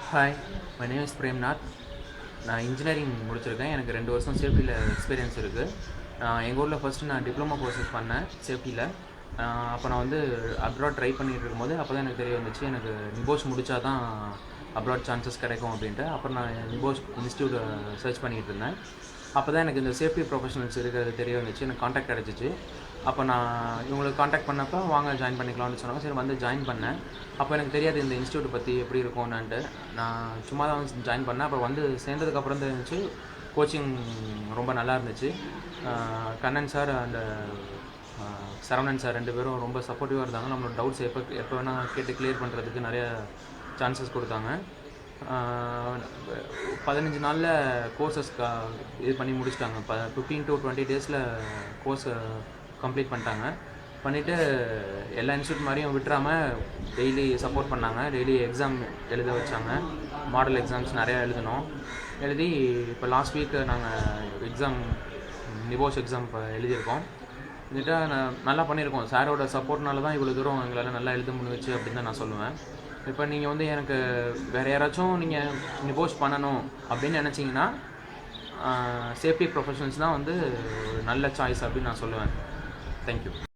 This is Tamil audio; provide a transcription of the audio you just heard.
Hi, my name is Premnath. நான் இன்ஜினியரிங் முடிச்சிருக்கேன். எனக்கு 2 வருஷம் சேஃப்டியில் எக்ஸ்பீரியன்ஸ் இருக்குது. எங்கள் ஊரில் ஃபஸ்ட்டு நான் டிப்ளமோ கோர்சஸ் பண்ணேன் சேஃப்டியில். அப்போ நான் வந்து அப்ராட் ட்ரை பண்ணிகிட்டு இருக்கும்போது அப்போ தான் எனக்கு தெரிய வந்துச்சு, எனக்கு நிபோஷ் முடித்தா தான் அப்ராட் சான்சஸ் கிடைக்கும் அப்படின்ட்டு. அப்புறம் நான் நிபோஷ் இன்ஸ்டியூட் சர்ச் பண்ணிகிட்டு இருந்தேன். அப்போ தான் எனக்கு இந்த சேஃப்டி ப்ரொஃபஷனல்ஸ் இருக்கிறது தெரிய வந்துச்சு, எனக்கு காண்டாக்ட் கிடச்சிச்சு. அப்போ நான் இவங்களுக்கு காண்டாக்ட் பண்ணப்போ வாங்க ஜாயின் பண்ணிக்கலாம்னு சொன்னாங்க. சரி வந்து ஜாயின் பண்ணேன். அப்போ எனக்கு தெரியாது இந்த இன்ஸ்டியூட் பற்றி எப்படி இருக்கும்னுட்டு. நான் சும்மா தான் வந்து ஜாயின் பண்ணேன். அப்புறம் வந்து சேர்ந்ததுக்கப்புறம் தான் இருந்துச்சு கோச்சிங் ரொம்ப நல்லா இருந்துச்சு. Kannan sir and Saravanan sir 2 பேரும் ரொம்ப சப்போர்ட்டிவாக இருந்தாங்க. நம்மளோட டவுட்ஸ் எப்போ வேணால் கேட்டு கிளியர் பண்ணுறதுக்கு நிறைய சான்சஸ் கொடுத்தாங்க. 15 நாளில் கோர்சஸ் இது பண்ணி முடிச்சிட்டாங்க. 15 to 20 டேஸில் கோர்ஸ் கம்ப்ளீட் பண்ணிட்டாங்க. பண்ணிவிட்டு எல்லா இன்ஸ்டியூட் மாதிரியும் விட்டுறாமல் டெய்லி சப்போர்ட் பண்ணாங்க. டெய்லி எக்ஸாம் எழுத வச்சாங்க. மாடல் எக்ஸாம்ஸ் நிறையா எழுதி இப்போ லாஸ்ட் வீக் நாங்கள் எக்ஸாம் நிபோஷ் எக்ஸாம் இப்போ எழுதியிருக்கோம். இதுகிட்ட நல்லா பண்ணியிருக்கோம். சாரோட சப்போர்ட்னால தான் இவ்வளோ தூரம் எங்களால் நல்லா எழுத முடிஞ்சிச்சு அப்படின்னு தான் நான் சொல்லுவேன். இப்போ நீங்கள் வந்து எனக்கு வேறு யாராச்சும் நீங்கள் நிபோஷ் பண்ணணும் அப்படின்னு நினச்சிங்கன்னா சேஃப்டி ப்ரொஃபஷனல்ஸ் தான் வந்து நல்ல சாய்ஸ் அப்படின்னு நான் சொல்லுவேன். தேங்க்யூ.